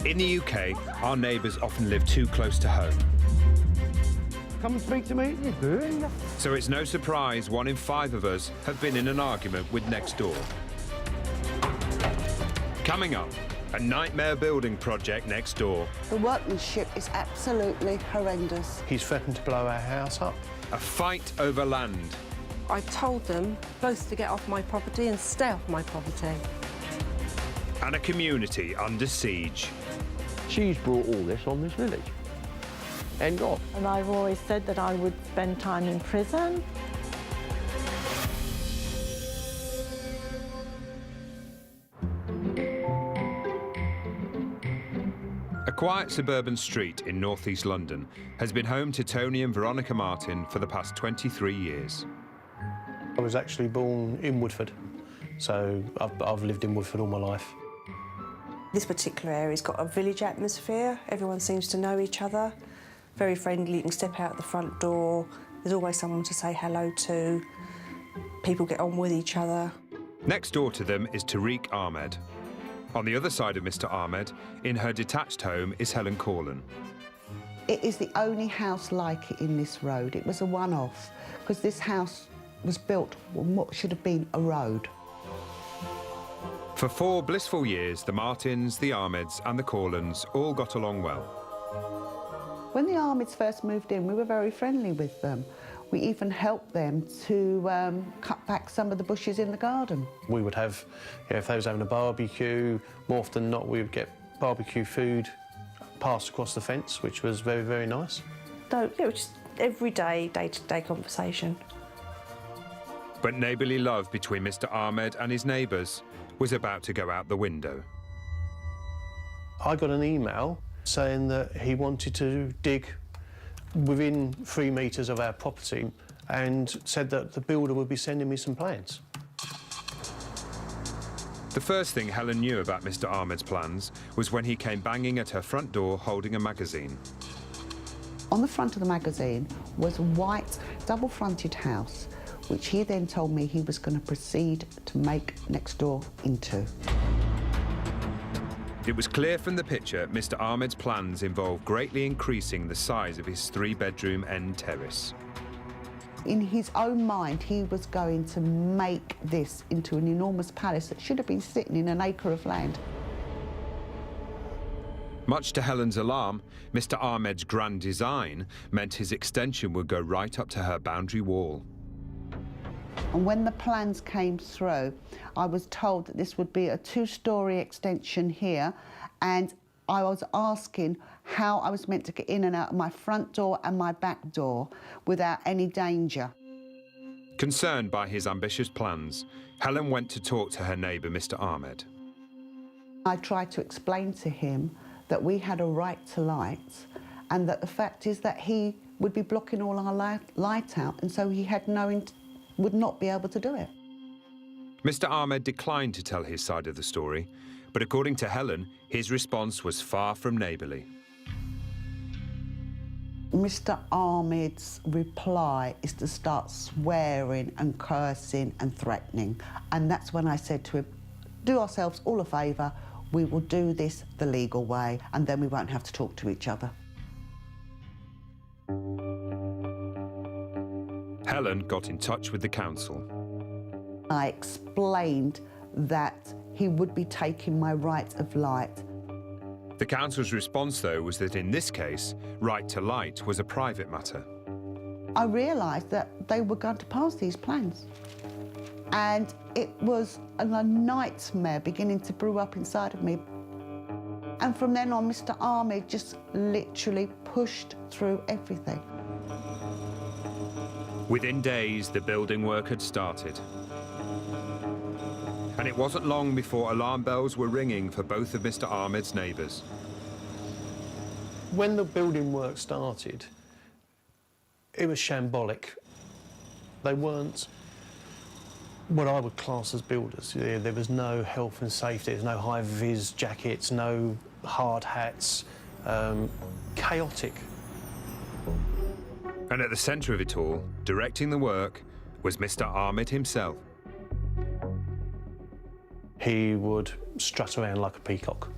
In the UK, our neighbours often live too close to home. Come and speak to me. You're good. So it's no surprise 1 in 5 of us have been in an argument with next door. Coming up, a nightmare building project next door. The workmanship is absolutely horrendous. He's threatened to blow our house up. A fight over land. I told them both to get off my property and stay off my property. And a community under siege. She's brought all this on this village. And God. And I've always said that I would spend time in prison. A quiet suburban street in northeast London has been home to Tony and Veronica Martin for the past 23 years. I was actually born in Woodford, so I've lived in Woodford all my life. This particular area's got a village atmosphere. Everyone seems to know each other. Very friendly, you can step out the front door. There's always someone to say hello to. People get on with each other. Next door to them is Tariq Ahmed. On the other side of Mr. Ahmed, in her detached home, is Helen Corlin. It is the only house like it in this road. It was a one-off, because this house was built on what should have been a road. For 4 blissful years, the Martins, the Ahmeds and the Corlins all got along well. When the Ahmeds first moved in, we were very friendly with them. We even helped them to cut back some of the bushes in the garden. We would have, if they was having a barbecue, more often than not, we would get barbecue food passed across the fence, which was very, very nice. So it was just everyday, day-to-day conversation. But neighbourly love between Mr. Ahmed and his neighbours was about to go out the window. I got an email saying that he wanted to dig within 3 metres of our property and said that the builder would be sending me some plans. The first thing Helen knew about Mr. Ahmed's plans was when he came banging at her front door holding a magazine. On the front of the magazine was a white double-fronted house, which he then told me he was going to proceed to make next door into. It was clear from the picture Mr. Ahmed's plans involved greatly increasing the size of his 3-bedroom end terrace. In his own mind, he was going to make this into an enormous palace that should have been sitting in an acre of land. Much to Helen's alarm, Mr. Ahmed's grand design meant his extension would go right up to her boundary wall. And when the plans came through, I was told that this would be a 2-storey extension here, and I was asking how I was meant to get in and out of my front door and my back door without any danger. Concerned by his ambitious plans, Helen went to talk to her neighbour, Mr. Ahmed. I tried to explain to him that we had a right to light, and that the fact is that he would be blocking all our light out, and so he had would not be able to do it. Mr. Ahmed declined to tell his side of the story, but according to Helen, his response was far from neighbourly. Mr. Ahmed's reply is to start swearing and cursing and threatening. And that's when I said to him, do ourselves all a favour, we will do this the legal way, and then we won't have to talk to each other. Helen got in touch with the council. I explained that he would be taking my right of light. The council's response, though, was that in this case, right to light was a private matter. I realised that they were going to pass these plans. And it was a nightmare beginning to brew up inside of me. And from then on, Mr. Ahmed just literally pushed through everything. Within days, the building work had started. And it wasn't long before alarm bells were ringing for both of Mr. Ahmed's neighbours. When the building work started, it was shambolic. They weren't what I would class as builders. There was no health and safety, there was no high-vis jackets, no hard hats, chaotic. And at the centre of it all, directing the work, was Mr. Ahmed himself. He would strut around like a peacock.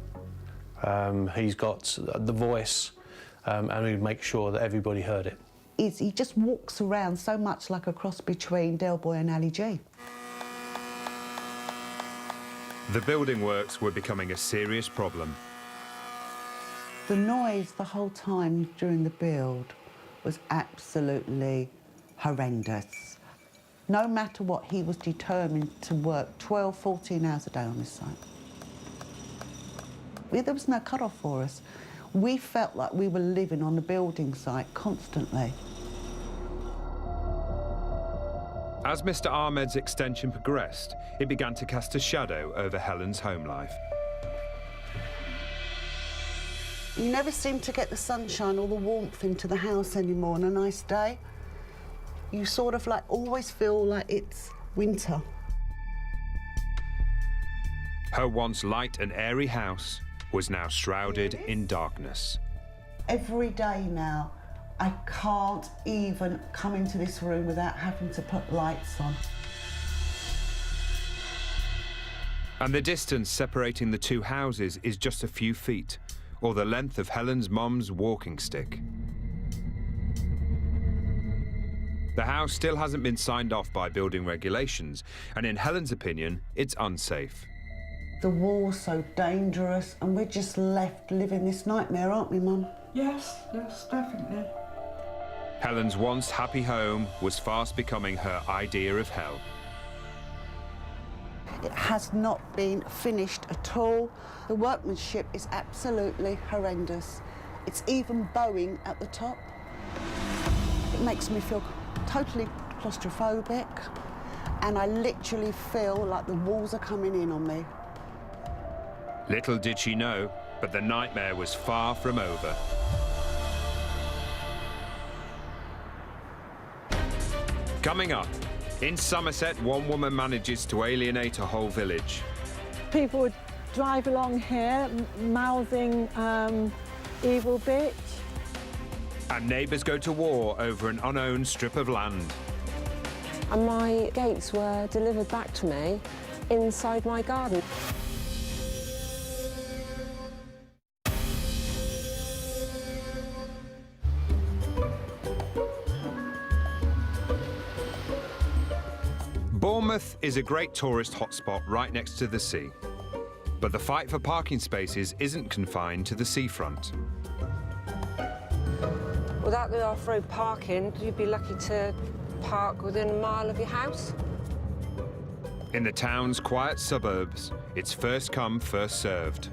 He's got the voice, and he'd make sure that everybody heard it. He just walks around so much like a cross between Del Boy and Ali G. The building works were becoming a serious problem. The noise the whole time during the build was absolutely horrendous. No matter what, he was determined to work 12, 14 hours a day on this site. There was no cut-off for us. We felt like we were living on the building site constantly. As Mr. Ahmed's extension progressed, it began to cast a shadow over Helen's home life. You never seem to get the sunshine or the warmth into the house anymore on a nice day. You sort of like always feel like it's winter. Her once light and airy house was now shrouded in darkness. Every day now, I can't even come into this room without having to put lights on. And the distance separating the two houses is just a few feet, or the length of Helen's mum's walking stick. The house still hasn't been signed off by building regulations, and in Helen's opinion, it's unsafe. The war's so dangerous, and we're just left living this nightmare, aren't we, Mum? Yes, definitely. Helen's once happy home was fast becoming her idea of hell. It has not been finished at all. The workmanship is absolutely horrendous. It's even bowing at the top. It makes me feel totally claustrophobic, and I literally feel like the walls are coming in on me. Little did she know, but the nightmare was far from over. Coming up, in Somerset, one woman manages to alienate a whole village. People would drive along here, mouthing evil bitch. And neighbours go to war over an unowned strip of land. And my gates were delivered back to me inside my garden. Bournemouth is a great tourist hotspot right next to the sea. But the fight for parking spaces isn't confined to the seafront. Without the off-road parking, you'd be lucky to park within a mile of your house. In the town's quiet suburbs, it's first come, first served.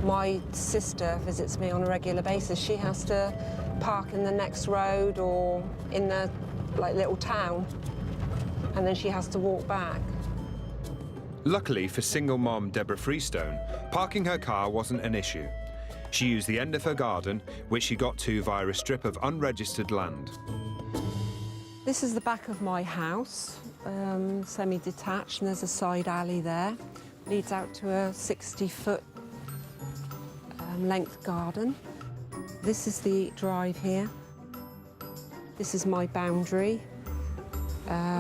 My sister visits me on a regular basis. She has to park in the next road or in the little town, and then she has to walk back. Luckily for single mom Deborah Freestone, parking her car wasn't an issue. She used the end of her garden, which she got to via a strip of unregistered land. This is the back of my house, semi-detached, and there's a side alley there. Leads out to a 60-foot length garden. This is the drive here. This is my boundary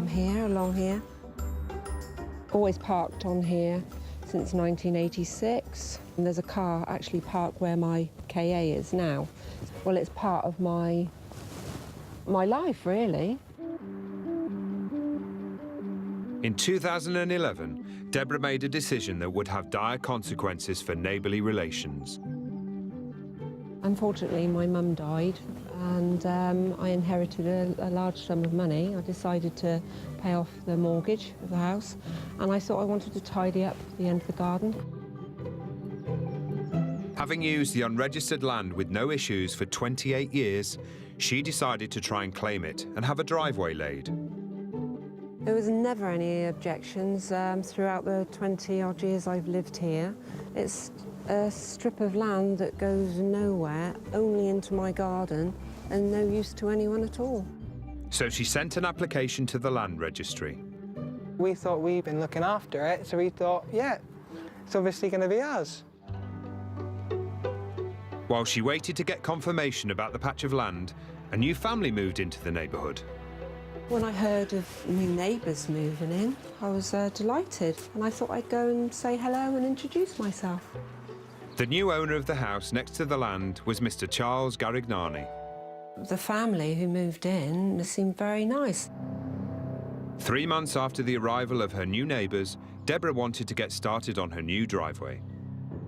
here, along here. Always parked on here since 1986. And there's a car actually parked where my KA is now. Well, it's part of my life, really. In 2011, Deborah made a decision that would have dire consequences for neighbourly relations. Unfortunately, my mum died, and I inherited a large sum of money. I decided to pay off the mortgage of the house, and I thought I wanted to tidy up the end of the garden. Having used the unregistered land with no issues for 28 years, she decided to try and claim it and have a driveway laid. There was never any objections throughout the 20-odd years I've lived here. It's a strip of land that goes nowhere, only into my garden, and no use to anyone at all. So she sent an application to the land registry. We thought we'd been looking after it, so we thought, yeah, it's obviously going to be ours. While she waited to get confirmation about the patch of land, a new family moved into the neighbourhood. When I heard of new neighbours moving in, I was delighted, and I thought I'd go and say hello and introduce myself. The new owner of the house next to the land was Mr. Charles Garignani. The family who moved in seemed very nice. 3 months after the arrival of her new neighbours, Deborah wanted to get started on her new driveway.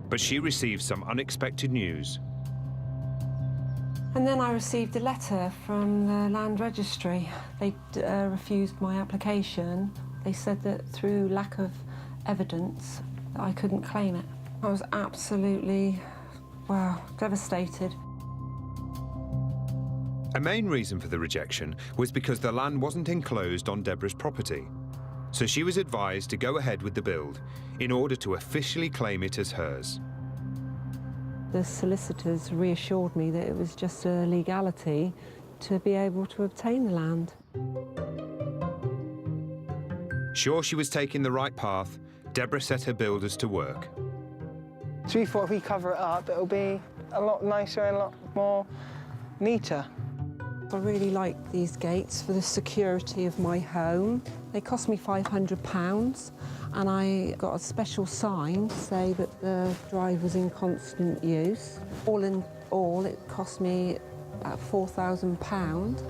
But she received some unexpected news. And then I received a letter from the land registry. They refused my application. They said that through lack of evidence, I couldn't claim it. I was absolutely, well, devastated. A main reason for the rejection was because the land wasn't enclosed on Deborah's property. So she was advised to go ahead with the build in order to officially claim it as hers. The solicitors reassured me that it was just a legality to be able to obtain the land. Sure she was taking the right path, Deborah set her builders to work. So we thought if we cover it up, it'll be a lot nicer and a lot more neater. I really like these gates for the security of my home. They cost me £500, and I got a special sign to say that the drive was in constant use. All in all, it cost me about £4,000.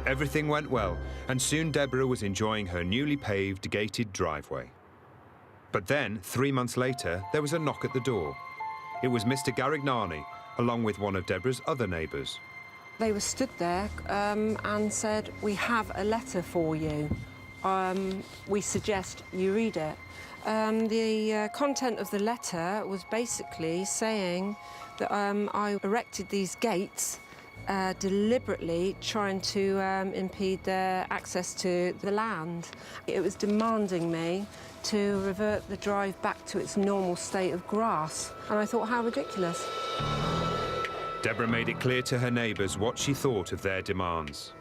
Everything went well, and soon Deborah was enjoying her newly paved, gated driveway. But then, 3 months later, there was a knock at the door. It was Mr. Garignani, along with one of Deborah's other neighbours. They were stood there and said, "We have a letter for you. We suggest you read it." The content of the letter was basically saying that I erected these gates deliberately trying to impede their access to the land. It was demanding me to revert the drive back to its normal state of grass. And I thought, how ridiculous. Deborah made it clear to her neighbours what she thought of their demands.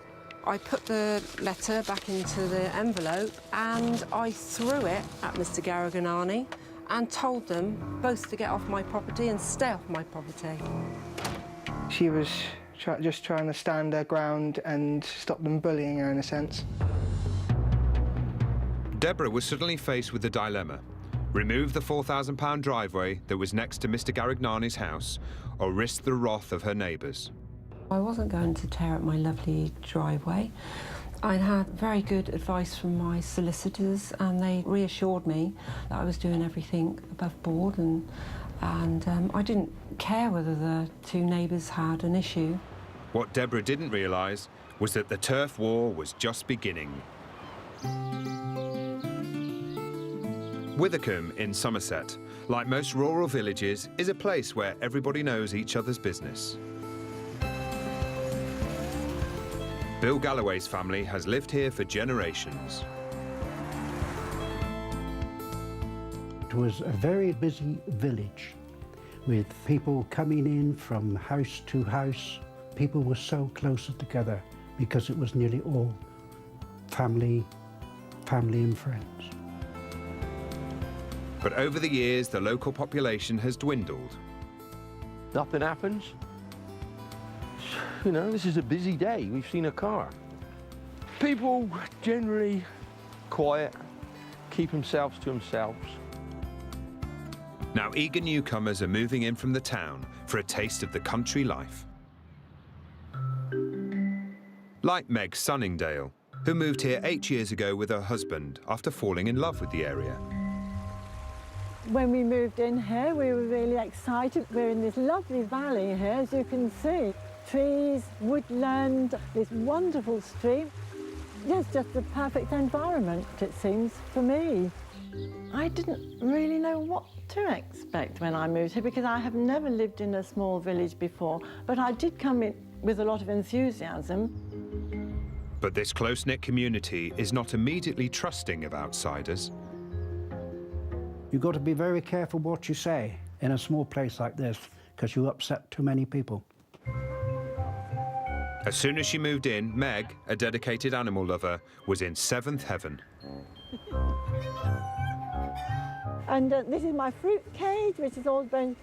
I put the letter back into the envelope and I threw it at Mr. Garignani and told them both to get off my property and stay off my property. She was just trying to stand her ground and stop them bullying her in a sense. Deborah was suddenly faced with a dilemma. Remove the £4,000 driveway that was next to Mr. Garignani's house, or risk the wrath of her neighbours. I wasn't going to tear up my lovely driveway. I'd had very good advice from my solicitors, and they reassured me that I was doing everything above board, and I didn't care whether the two neighbours had an issue. What Deborah didn't realise was that the turf war was just beginning. Withycombe in Somerset, like most rural villages, is a place where everybody knows each other's business. Bill Galloway's family has lived here for generations. It was a very busy village with people coming in from house to house. People were so closer together because it was nearly all family and friends. But over the years, the local population has dwindled. Nothing happens. You know, this is a busy day. We've seen a car. People generally quiet, keep themselves to themselves. Now eager newcomers are moving in from the town for a taste of the country life. Like Meg Sunningdale, who moved here 8 years ago with her husband after falling in love with the area. When we moved in here, we were really excited. We're in this lovely valley here, as you can see. Trees, woodland, this wonderful stream. It's just the perfect environment, it seems, for me. I didn't really know what to expect when I moved here because I have never lived in a small village before, but I did come in with a lot of enthusiasm. But this close-knit community is not immediately trusting of outsiders. You've got to be very careful what you say in a small place like this because you upset too many people. As soon as she moved in, Meg, a dedicated animal lover, was in seventh heaven. And this is my fruit cage, which has all been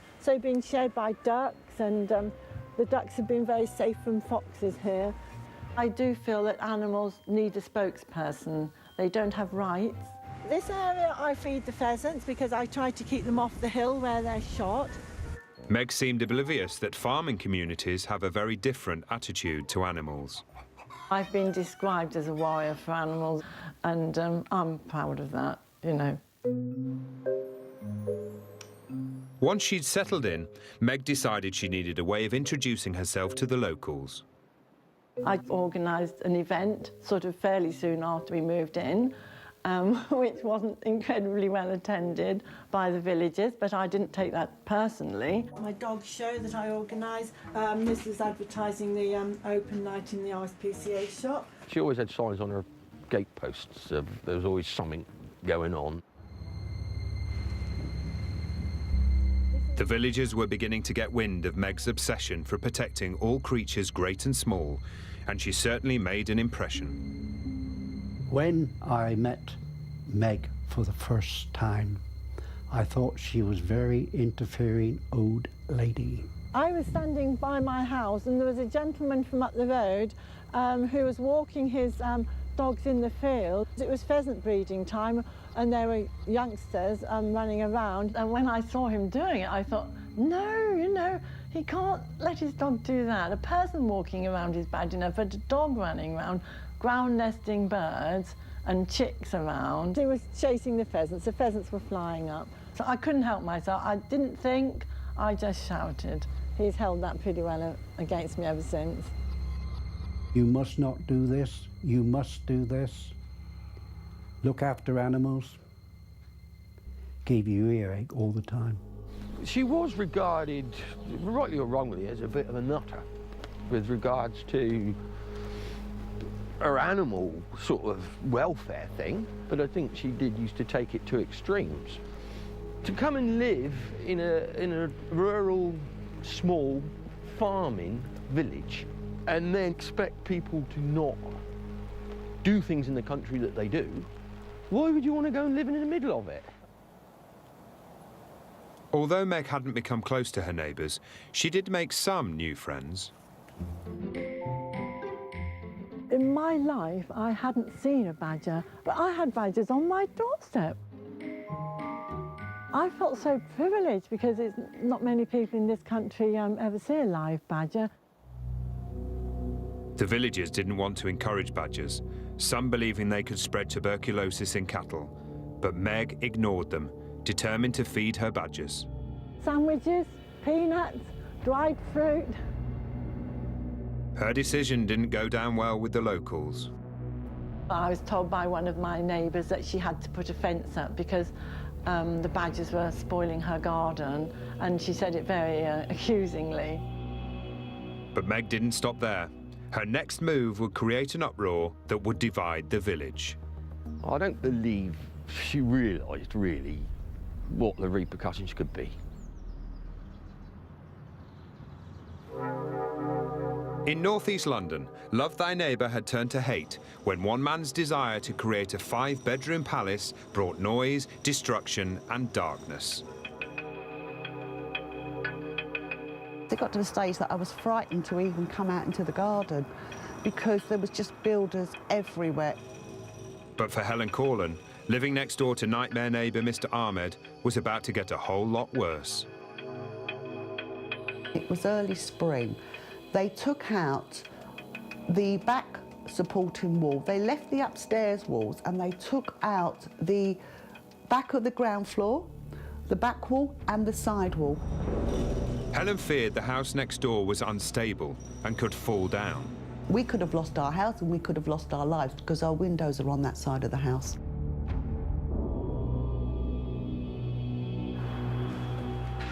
shared by ducks, and the ducks have been very safe from foxes here. I do feel that animals need a spokesperson. They don't have rights. This area I feed the pheasants because I try to keep them off the hill where they're shot. Meg seemed oblivious that farming communities have a very different attitude to animals. I've been described as a warrior for animals, and I'm proud of that, you know. Once she'd settled in, Meg decided she needed a way of introducing herself to the locals. I organised an event sort of fairly soon after we moved in, which wasn't incredibly well attended by the villagers, but I didn't take that personally. My dog show that I organised, this was advertising the open night in the RSPCA shop. She always had signs on her gate posts of there was always something going on. The villagers were beginning to get wind of Meg's obsession for protecting all creatures great and small, and she certainly made an impression. When I met Meg for the first time, I thought she was very interfering old lady. I was standing by my house and there was a gentleman from up the road who was walking his dogs in the field. It was pheasant breeding time and there were youngsters running around, and when I saw him doing it I thought, no, you know, he can't let his dog do that. A person walking around is bad enough, but a dog running around, ground nesting birds and chicks around. He was chasing the pheasants were flying up. So I couldn't help myself. I didn't think, I just shouted. He's held that pretty well against me ever since. You must not do this, you must do this. Look after animals. Gave you earache all the time. She was regarded, rightly or wrongly, as a bit of a nutter with regards to her animal sort of welfare thing, but I think she did used to take it to extremes. To come and live in a rural, small, farming village and then expect people to not do things in the country that they do, why would you want to go and live in the middle of it? Although Meg hadn't become close to her neighbours, she did make some new friends. In my life, I hadn't seen a badger, but I had badgers on my doorstep. I felt so privileged because it's not many people in this country ever see a live badger. The villagers didn't want to encourage badgers, some believing they could spread tuberculosis in cattle, but Meg ignored them, determined to feed her badgers. Sandwiches, peanuts, dried fruit. Her decision didn't go down well with the locals. I was told by one of my neighbours that she had to put a fence up because the badgers were spoiling her garden, and she said it very accusingly. But Meg didn't stop there. Her next move would create an uproar that would divide the village. I don't believe she realised really what the repercussions could be. In northeast London, Love Thy Neighbour had turned to hate when one man's desire to create a 5-bedroom palace brought noise, destruction and darkness. It got to the stage that I was frightened to even come out into the garden because there was just builders everywhere. But for Helen Corlin, living next door to nightmare neighbour Mr. Ahmed was about to get a whole lot worse. It was early spring. They took out the back supporting wall. They left the upstairs walls and they took out the back of the ground floor, the back wall and the side wall. Helen feared the house next door was unstable and could fall down. We could have lost our house and we could have lost our lives because our windows are on that side of the house.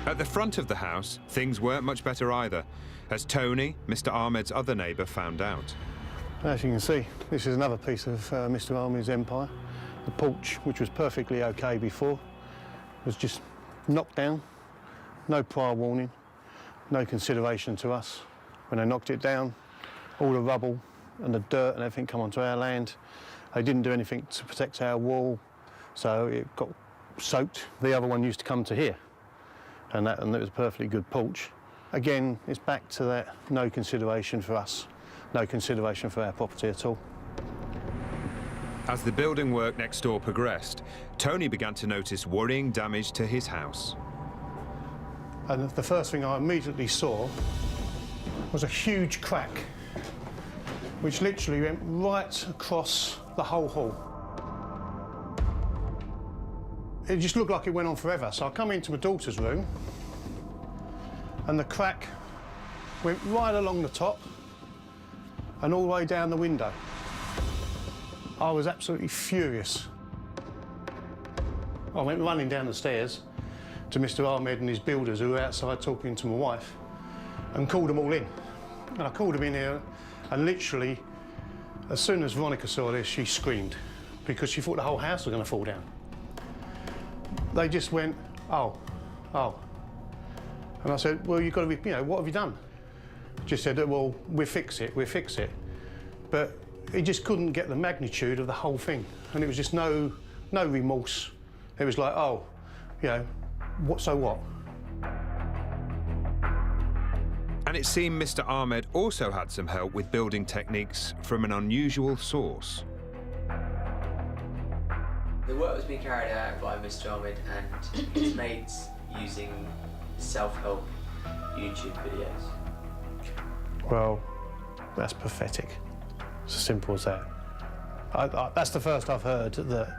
At the front of the house, things weren't much better either, as Tony, Mr. Ahmed's other neighbour, found out. As you can see, this is another piece of Mr. Ahmed's empire. The porch, which was perfectly okay before, was just knocked down. No prior warning, no consideration to us. When they knocked it down, all the rubble and the dirt and everything come onto our land. They didn't do anything to protect our wall, so it got soaked. The other one used to come to here, and it was a perfectly good porch. Again, it's back to that no consideration for us no consideration for our property at all. As the building work next door progressed, Tony began to notice worrying damage to his house. And the first thing I immediately saw was a huge crack, which literally went right across the whole hall. It just looked like it went on forever. So I come into my daughter's room, and the crack went right along the top and all the way down the window. I was absolutely furious. I went running down the stairs to Mr. Ahmed and his builders, who were outside talking to my wife, and called them all in. And I called them in here, and literally, as soon as Veronica saw this, she screamed because she thought the whole house was going to fall down. They just went, oh. And I said, well, you've got to be, what have you done? Just said, well, we'll fix it. But he just couldn't get the magnitude of the whole thing. And it was just no remorse. It was like, oh, what, so what? And it seemed Mr. Ahmed also had some help with building techniques from an unusual source. The work was being carried out by Mr. Ahmed and his mates using self-help YouTube videos. Well, that's pathetic. It's as simple as that. That's the first I've heard that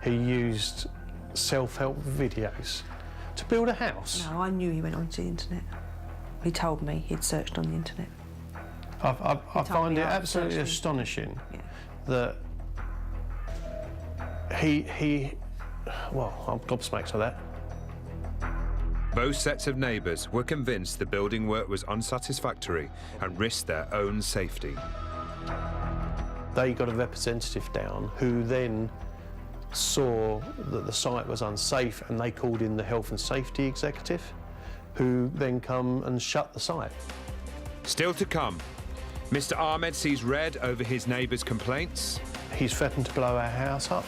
he used self-help videos to build a house. No, I knew he went onto the internet. He told me he'd searched on the internet. I find it absolutely astonishing that well, I'm gobsmacked at that. Both sets of neighbours were convinced the building work was unsatisfactory and risked their own safety. They got a representative down who then saw that the site was unsafe, and they called in the health and safety executive, who then come and shut the site. Still to come, Mr. Ahmed sees red over his neighbours' complaints. He's threatened to blow our house up.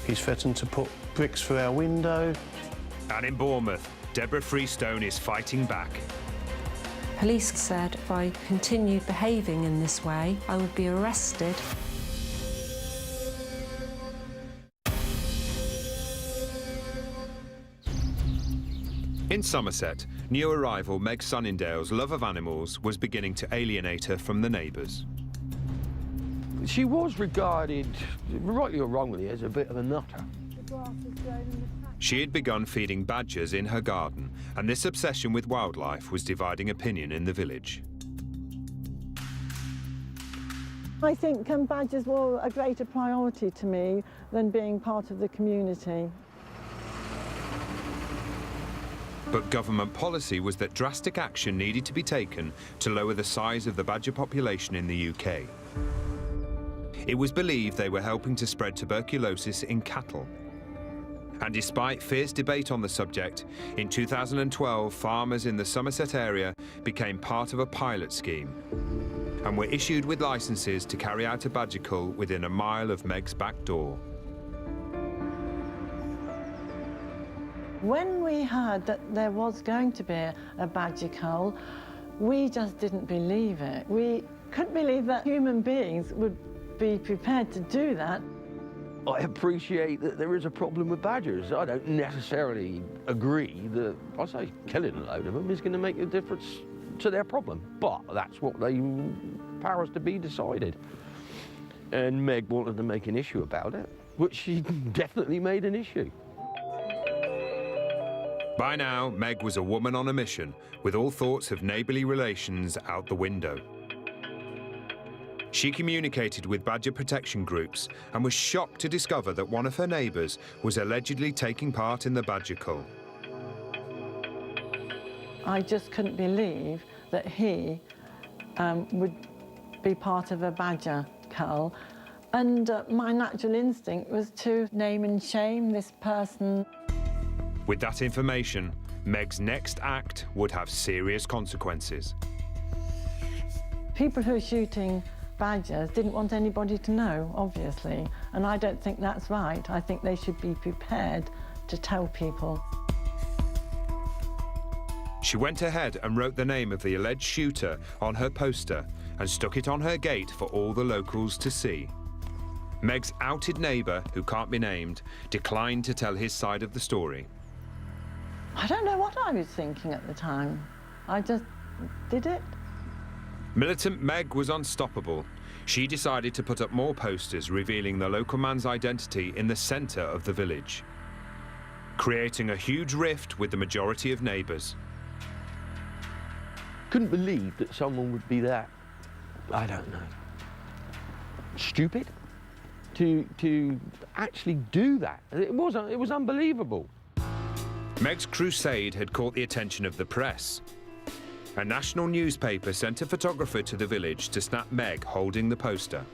He's threatened to put bricks through our window. And in Bournemouth, Deborah Freestone is fighting back. Police said if I continued behaving in this way, I would be arrested. In Somerset, new arrival Meg Sunningdale's love of animals was beginning to alienate her from the neighbours. She was regarded, rightly or wrongly, as a bit of a nutter. She had begun feeding badgers in her garden, and this obsession with wildlife was dividing opinion in the village. I think badgers were a greater priority to me than being part of the community. But government policy was that drastic action needed to be taken to lower the size of the badger population in the UK. It was believed they were helping to spread tuberculosis in cattle. And despite fierce debate on the subject, in 2012 farmers in the Somerset area became part of a pilot scheme and were issued with licences to carry out a badger cull within a mile of Meg's back door. When we heard that there was going to be a badger cull, we just didn't believe it. We couldn't believe that human beings would be prepared to do that. I appreciate that there is a problem with badgers. I don't necessarily agree that, I say, killing a load of them is going to make a difference to their problem. But that's what they powers to be decided. And Meg wanted to make an issue about it, which she definitely made an issue. By now, Meg was a woman on a mission, with all thoughts of neighbourly relations out the window. She communicated with badger protection groups and was shocked to discover that one of her neighbours was allegedly taking part in the badger cull. I just couldn't believe that he would be part of a badger cull. And my natural instinct was to name and shame this person. With that information, Meg's next act would have serious consequences. People who are shooting badgers didn't want anybody to know, obviously, and I don't think that's right. I think they should be prepared to tell people. She went ahead and wrote the name of the alleged shooter on her poster and stuck it on her gate for all the locals to see. Meg's outed neighbour, who can't be named, declined to tell his side of the story. I don't know what I was thinking at the time. I just did it. Militant Meg was unstoppable. She decided to put up more posters revealing the local man's identity in the centre of the village, creating a huge rift with the majority of neighbours. Couldn't believe that someone would be that, I don't know, stupid to actually do that. It was unbelievable. Meg's crusade had caught the attention of the press. A national newspaper sent a photographer to the village to snap Meg holding the poster.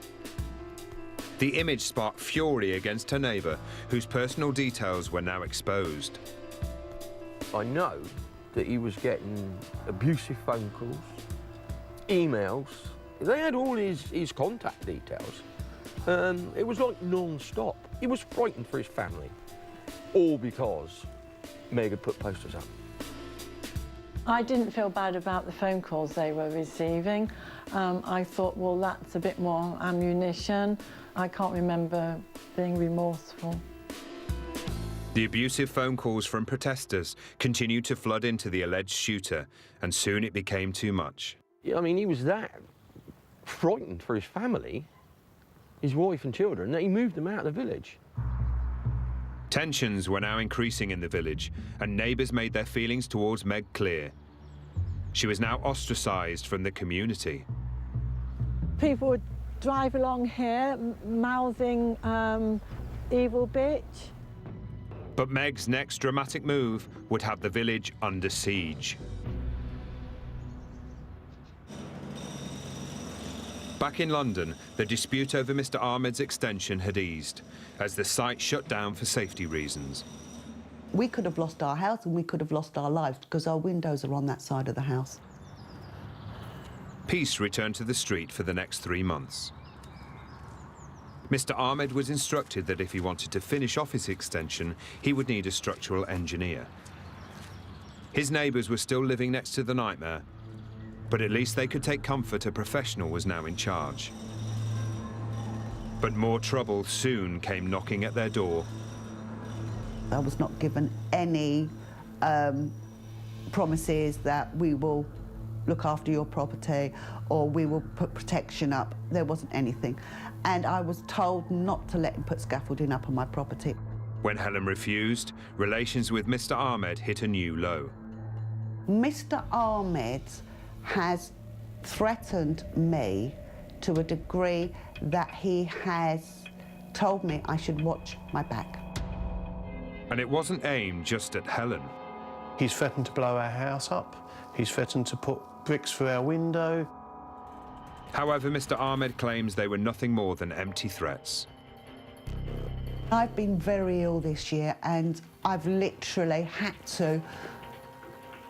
The image sparked fury against her neighbour, whose personal details were now exposed. I know that he was getting abusive phone calls, emails. They had all his contact details. It was like non-stop. He was frightened for his family, all because Meg had put posters up. I didn't feel bad about the phone calls they were receiving. I thought, well, that's a bit more ammunition. I can't remember being remorseful. The abusive phone calls from protesters continued to flood into the alleged shooter, and soon it became too much. I mean, he was that frightened for his family, his wife and children, that he moved them out of the village. Tensions were now increasing in the village, and neighbours made their feelings towards Meg clear. She was now ostracised from the community. People would drive along here, mouthing evil bitch. But Meg's next dramatic move would have the village under siege. Back in London, the dispute over Mr. Ahmed's extension had eased, as the site shut down for safety reasons. We could have lost our house and we could have lost our lives because our windows are on that side of the house. Peace returned to the street for the next 3 months. Mr. Ahmed was instructed that if he wanted to finish off his extension, he would need a structural engineer. His neighbours were still living next to the nightmare, but at least they could take comfort a professional was now in charge. But more trouble soon came knocking at their door. I was not given any promises that we will look after your property or we will put protection up. There wasn't anything. And I was told not to let him put scaffolding up on my property. When Helen refused, relations with Mr. Ahmed hit a new low. Mr. Ahmed has threatened me to a degree that he has told me I should watch my back. And it wasn't aimed just at Helen. He's threatened to blow our house up. He's threatened to put bricks through our window. However, Mr. Ahmed claims they were nothing more than empty threats. I've been very ill this year and I've literally had to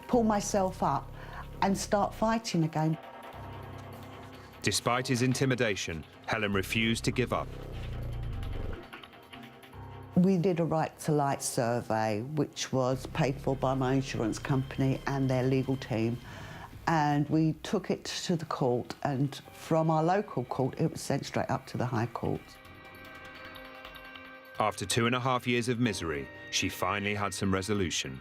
pull myself up and start fighting again. Despite his intimidation, Helen refused to give up. We did a right to light survey, which was paid for by my insurance company and their legal team. And we took it to the court, and from our local court, it was sent straight up to the High Court. After 2.5 years of misery, she finally had some resolution.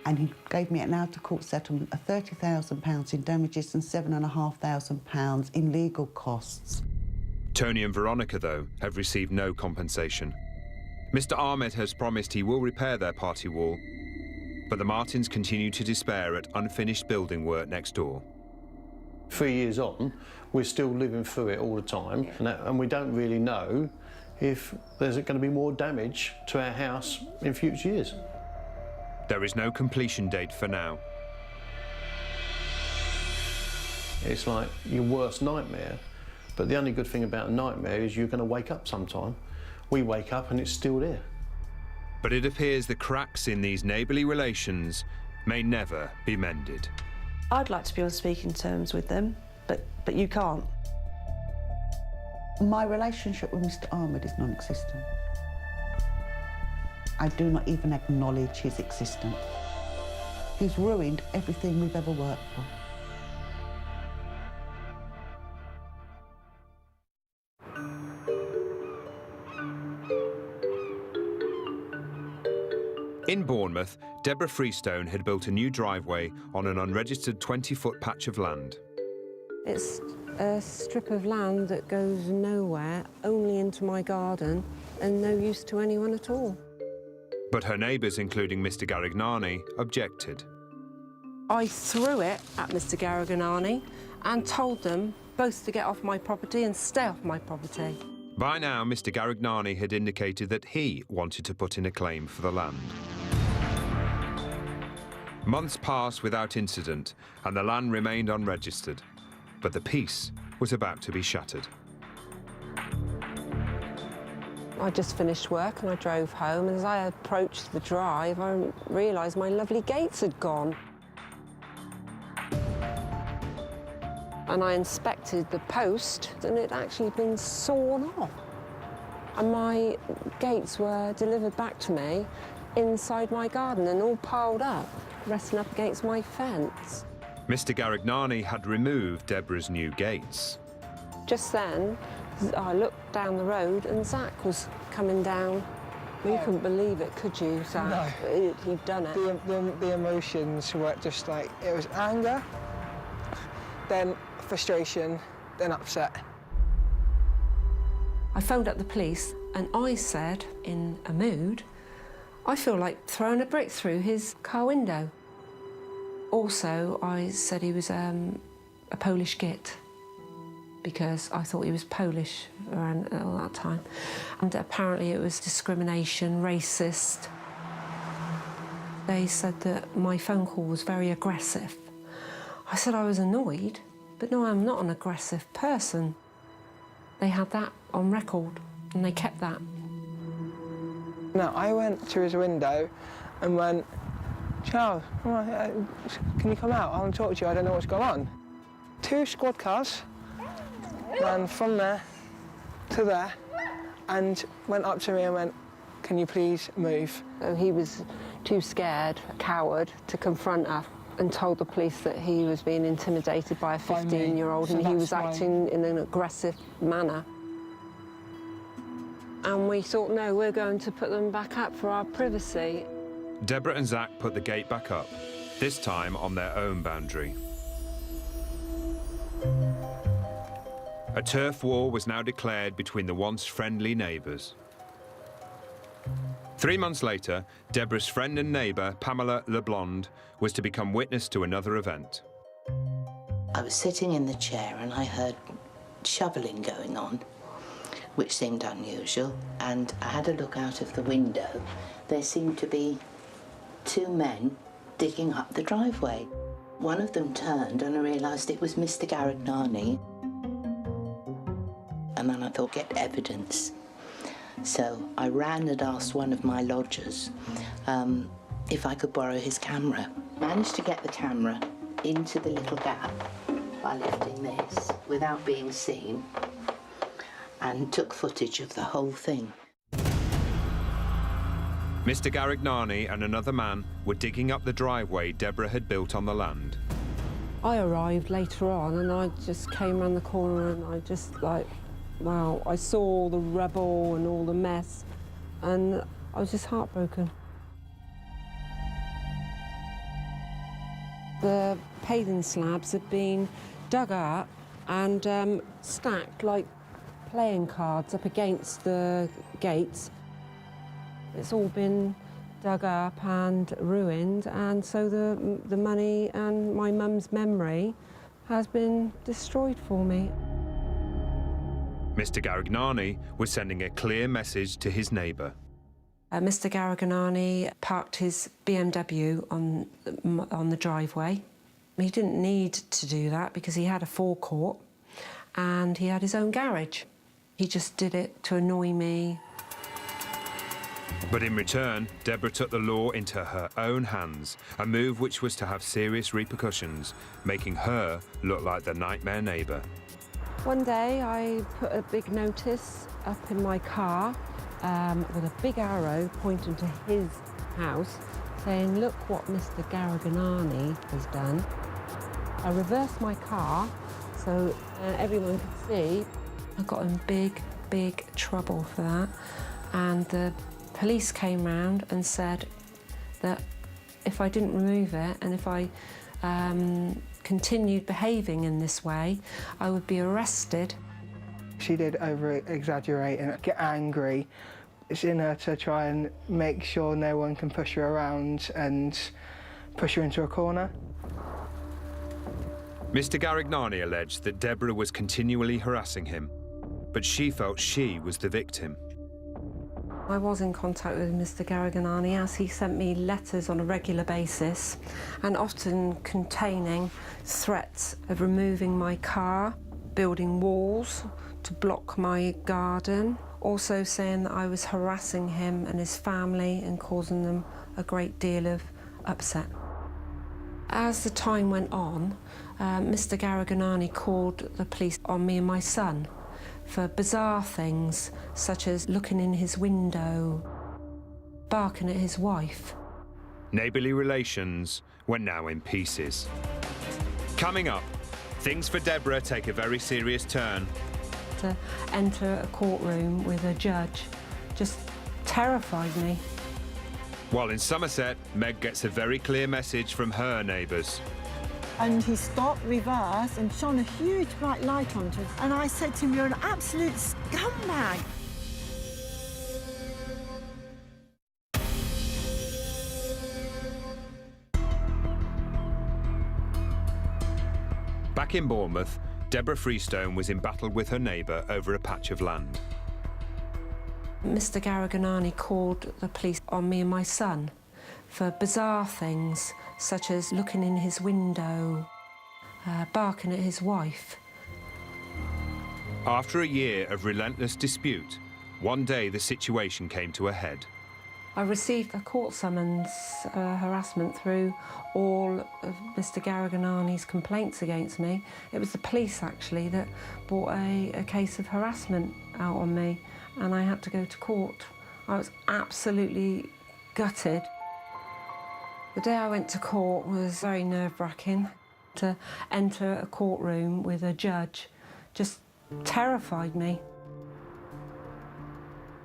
And he gave me an out-of-court settlement of £30,000 in damages and £7,500 in legal costs. Tony and Veronica, though, have received no compensation. Mr. Ahmed has promised he will repair their party wall, but the Martins continue to despair at unfinished building work next door. 3 years on, we're still living through it all the time, and we don't really know if there's going to be more damage to our house in future years. There is no completion date for now. It's like your worst nightmare, but the only good thing about a nightmare is you're going to wake up sometime. We wake up and it's still there. But it appears the cracks in these neighbourly relations may never be mended. I'd like to be on speaking terms with them, but you can't. My relationship with Mr. Ahmed is non-existent. I do not even acknowledge his existence. He's ruined everything we've ever worked for. In Bournemouth, Deborah Freestone had built a new driveway on an unregistered 20-foot patch of land. It's a strip of land that goes nowhere, only into my garden, and no use to anyone at all. But her neighbours, including Mr Garignani, objected. I threw it at Mr Garignani and told them both to get off my property and stay off my property. By now, Mr Garignani had indicated that he wanted to put in a claim for the land. Months passed without incident, and the land remained unregistered. But the peace was about to be shattered. I just finished work and I drove home, and as I approached the drive, I realised my lovely gates had gone. And I inspected the post, and it had actually been sawn off. And my gates were delivered back to me inside my garden and all piled up, resting up against my fence. Mr Garignani had removed Deborah's new gates. Just then, I looked down the road and Zach was coming down. Well, you couldn't believe it, could you, Zach? No. He'd done it. The emotions were just like, it was anger, then frustration, then upset. I phoned up the police and I said, in a mood, I feel like throwing a brick through his car window. Also, I said he was a Polish git, because I thought he was Polish around all that time. And apparently it was discrimination, racist. They said that my phone call was very aggressive. I said I was annoyed, but no, I'm not an aggressive person. They had that on record, and they kept that. No, I went to his window and went, Charles, can you come out? I want to talk to you, I don't know what's going on. 2 squad cars ran from there to there and went up to me and went, can you please move? So he was too scared, a coward, to confront us and told the police that he was being intimidated by a 15-year-old and he was acting in an aggressive manner. And we thought, no, we're going to put them back up for our privacy. Deborah and Zach put the gate back up, this time on their own boundary. A turf war was now declared between the once friendly neighbours. 3 months later, Deborah's friend and neighbour, Pamela LeBlonde, was to become witness to another event. I was sitting in the chair and I heard shoveling going on, which seemed unusual, and I had a look out of the window. There seemed to be 2 men digging up the driveway. One of them turned and I realised it was Mr Garignani. And then I thought, get evidence. So I ran and asked one of my lodgers if I could borrow his camera. Managed to get the camera into the little gap by lifting this without being seen, and took footage of the whole thing. Mr Garignani and another man were digging up the driveway Deborah had built on the land. I arrived later on and I just came around the corner and I just like, wow, I saw all the rubble and all the mess and I was just heartbroken. The paving slabs had been dug up and stacked like playing cards up against the gates. It's all been dug up and ruined, and so the money and my mum's memory has been destroyed for me. Mr Garignani was sending a clear message to his neighbour. Mr Garignani parked his BMW on the driveway. He didn't need to do that because he had a forecourt and he had his own garage. He just did it to annoy me. But in return, Deborah took the law into her own hands, a move which was to have serious repercussions, making her look like the nightmare neighbour. One day I put a big notice up in my car with a big arrow pointing to his house, saying, look what Mr Garignani has done. I reversed my car so everyone could see. I got in big trouble for that, and the police came round and said, that if I didn't remove it and if I continued behaving in this way, I would be arrested. She did over-exaggerate and get angry. It's in her to try and make sure no one can push her around and push her into a corner. Mr. Garignani alleged that Deborah was continually harassing him, but she felt she was the victim. I was in contact with Mr. Garignani as he sent me letters on a regular basis and often containing threats of removing my car, building walls to block my garden, also saying that I was harassing him and his family and causing them a great deal of upset. As the time went on, Mr. Garignani called the police on me and my son for bizarre things, such as looking in his window, barking at his wife. Neighbourly relations were now in pieces. Coming up, things for Deborah take a very serious turn. To enter a courtroom with a judge just terrified me. While in Somerset, Meg gets a very clear message from her neighbours. And he stopped, reversed, and shone a huge bright light onto us. And I said to him, "You're an absolute scumbag." Back in Bournemouth, Deborah Freestone was in battle with her neighbour over a patch of land. Mr. Garignani called the police on me and my son for bizarre things, such as looking in his window, barking at his wife. After a year of relentless dispute, one day the situation came to a head. I received a court summons harassment through all of Mr. Garignani's complaints against me. It was the police, actually, that brought a case of harassment out on me, and I had to go to court. I was absolutely gutted. The day I went to court was very nerve-wracking. To enter a courtroom with a judge just terrified me.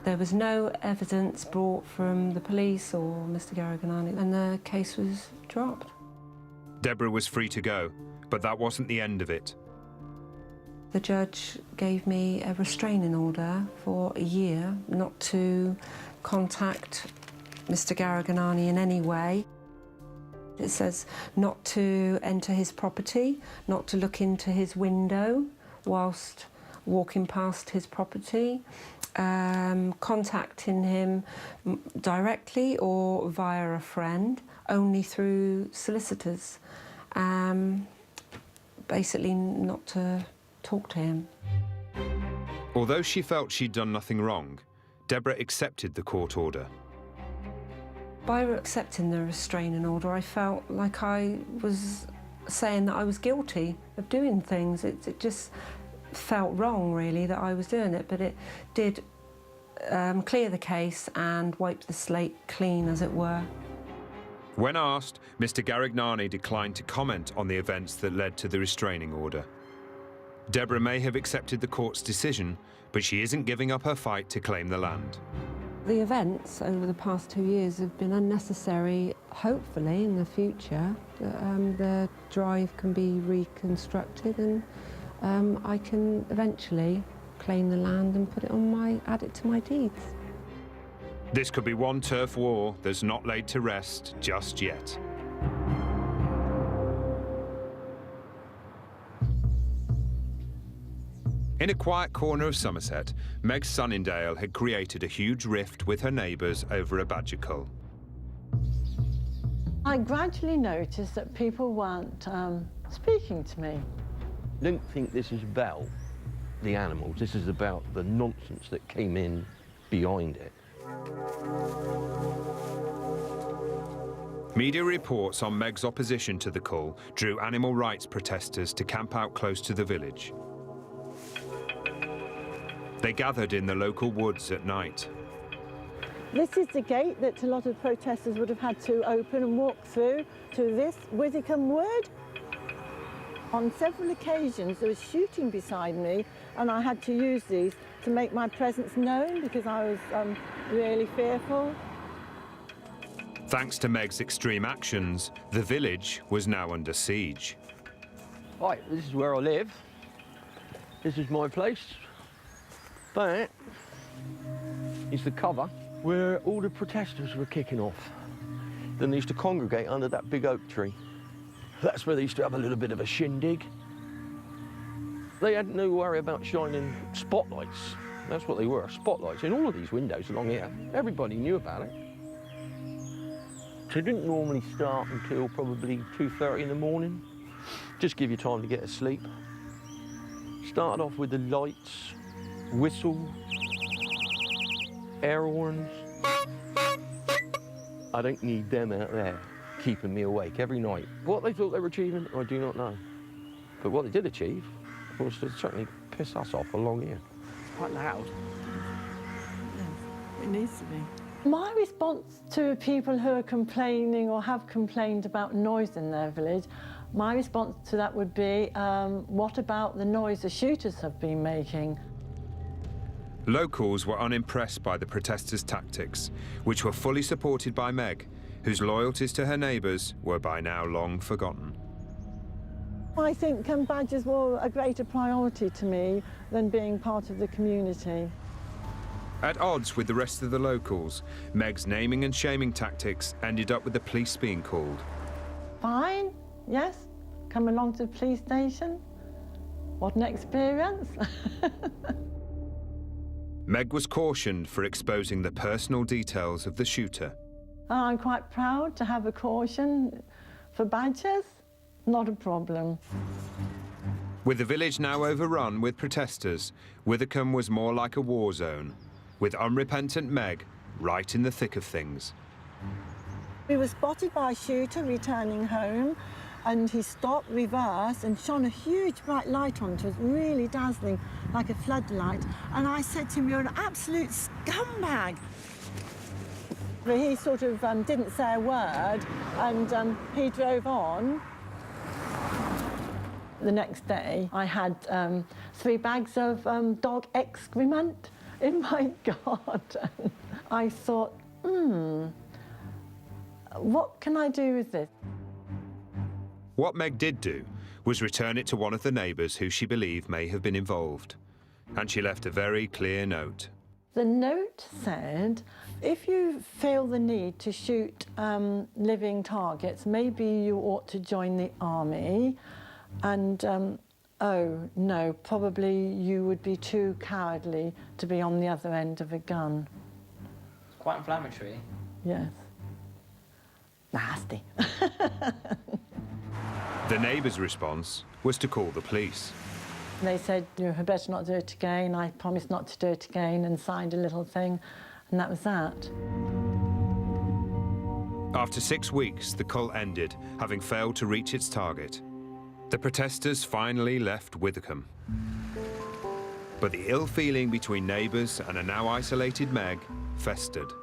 There was no evidence brought from the police or Mr. Garignani, and the case was dropped. Deborah was free to go, but that wasn't the end of it. The judge gave me a restraining order for a year not to contact Mr. Garignani in any way. It says not to enter his property, not to look into his window whilst walking past his property, contacting him directly or via a friend, only through solicitors. Basically not to talk to him. Although she felt she'd done nothing wrong, Deborah accepted the court order. By accepting the restraining order, I felt like I was saying that I was guilty of doing things. It just felt wrong, really, that I was doing it, but it did clear the case and wipe the slate clean, as it were. When asked, Mr. Garignani declined to comment on the events that led to the restraining order. Deborah may have accepted the court's decision, but she isn't giving up her fight to claim the land. The events over the past 2 years have been unnecessary. Hopefully, in the future, the drive can be reconstructed and I can eventually claim the land and put it add it to my deeds. This could be one turf war that's not laid to rest just yet. In a quiet corner of Somerset, Meg Sunningdale had created a huge rift with her neighbours over a badger cull. I gradually noticed that people weren't speaking to me. I don't think this is about the animals. This is about the nonsense that came in behind it. Media reports on Meg's opposition to the cull drew animal rights protesters to camp out close to the village. They gathered in the local woods at night. This is the gate that a lot of protesters would have had to open and walk through to this Withicombe Wood. On several occasions there was shooting beside me and I had to use these to make my presence known because I was really fearful. Thanks to Meg's extreme actions, the village was now under siege. Right, this is where I live. This is my place. That is the cover where all the protesters were kicking off. Then they used to congregate under that big oak tree. That's where they used to have a little bit of a shindig. They had no worry about shining spotlights. That's what they were, spotlights in all of these windows along here. Everybody knew about it. They didn't normally start until probably 2:30 in the morning. Just give you time to get to sleep. Started off with the lights, whistle, air horns. I don't need them out there keeping me awake every night. What they thought they were achieving, I do not know. But what they did achieve was to certainly piss us off along here. It's quite loud. It needs to be. My response to people who are complaining or have complained about noise in their village, my response to that would be, what about the noise the shooters have been making? Locals were unimpressed by the protesters' tactics, which were fully supported by Meg, whose loyalties to her neighbours were by now long forgotten. I think badges were a greater priority to me than being part of the community. At odds with the rest of the locals, Meg's naming and shaming tactics ended up with the police being called. Fine, yes, come along to the police station. What an experience. Meg was cautioned for exposing the personal details of the shooter. I'm quite proud to have a caution for badges. Not a problem. With the village now overrun with protesters, Withycombe was more like a war zone, with unrepentant Meg right in the thick of things. We were spotted by a shooter returning home, and he stopped, reversed, and shone a huge bright light onto us, really dazzling, like a floodlight. And I said to him, "You're an absolute scumbag." But he sort of didn't say a word, and he drove on. The next day, I had 3 bags of dog excrement in my garden. I thought, what can I do with this? What Meg did do was return it to one of the neighbours who she believed may have been involved. And she left a very clear note. The note said, if you feel the need to shoot living targets, maybe you ought to join the army. And, oh, no, probably you would be too cowardly to be on the other end of a gun. It's quite inflammatory. Yes. Nasty. The neighbours' response was to call the police. They said, you had better not do it again. I promised not to do it again, and signed a little thing, and that was that. After 6 weeks, the cult ended, having failed to reach its target. The protesters finally left Withycombe. But the ill feeling between neighbours and a now isolated Meg festered.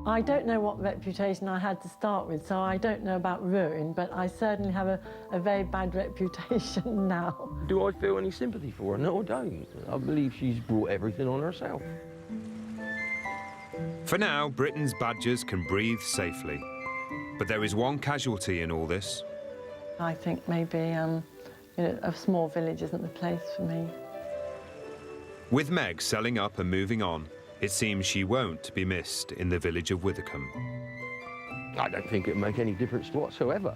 I don't know what reputation I had to start with, so I don't know about ruin, but I certainly have a very bad reputation now. Do I feel any sympathy for her? No, I don't. I believe she's brought everything on herself. For now, Britain's badgers can breathe safely. But there is one casualty in all this. I think maybe a small village isn't the place for me. With Meg selling up and moving on, it seems she won't be missed in the village of Withycombe. I don't think it'll make any difference whatsoever.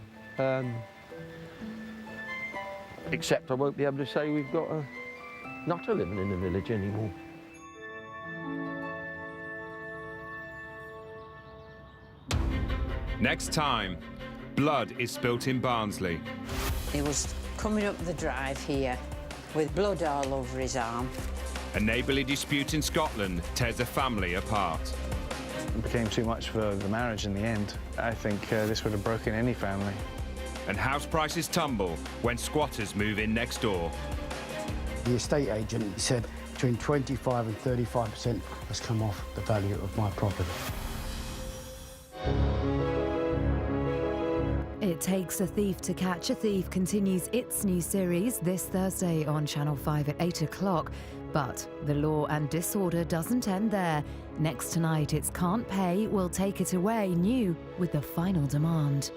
Except I won't be able to say we've got a nutter living in the village anymore. Next time, blood is spilt in Barnsley. He was coming up the drive here with blood all over his arm. A neighbourly dispute in Scotland tears a family apart. It became too much for the marriage in the end. I think this would have broken any family. And house prices tumble when squatters move in next door. The estate agent said between 25 and 35% has come off the value of my property. It Takes a Thief to Catch a Thief continues its new series this Thursday on Channel 5 at 8 o'clock. But the law and disorder doesn't end there. Next tonight, it's Can't Pay Will Take It Away new with the final demand.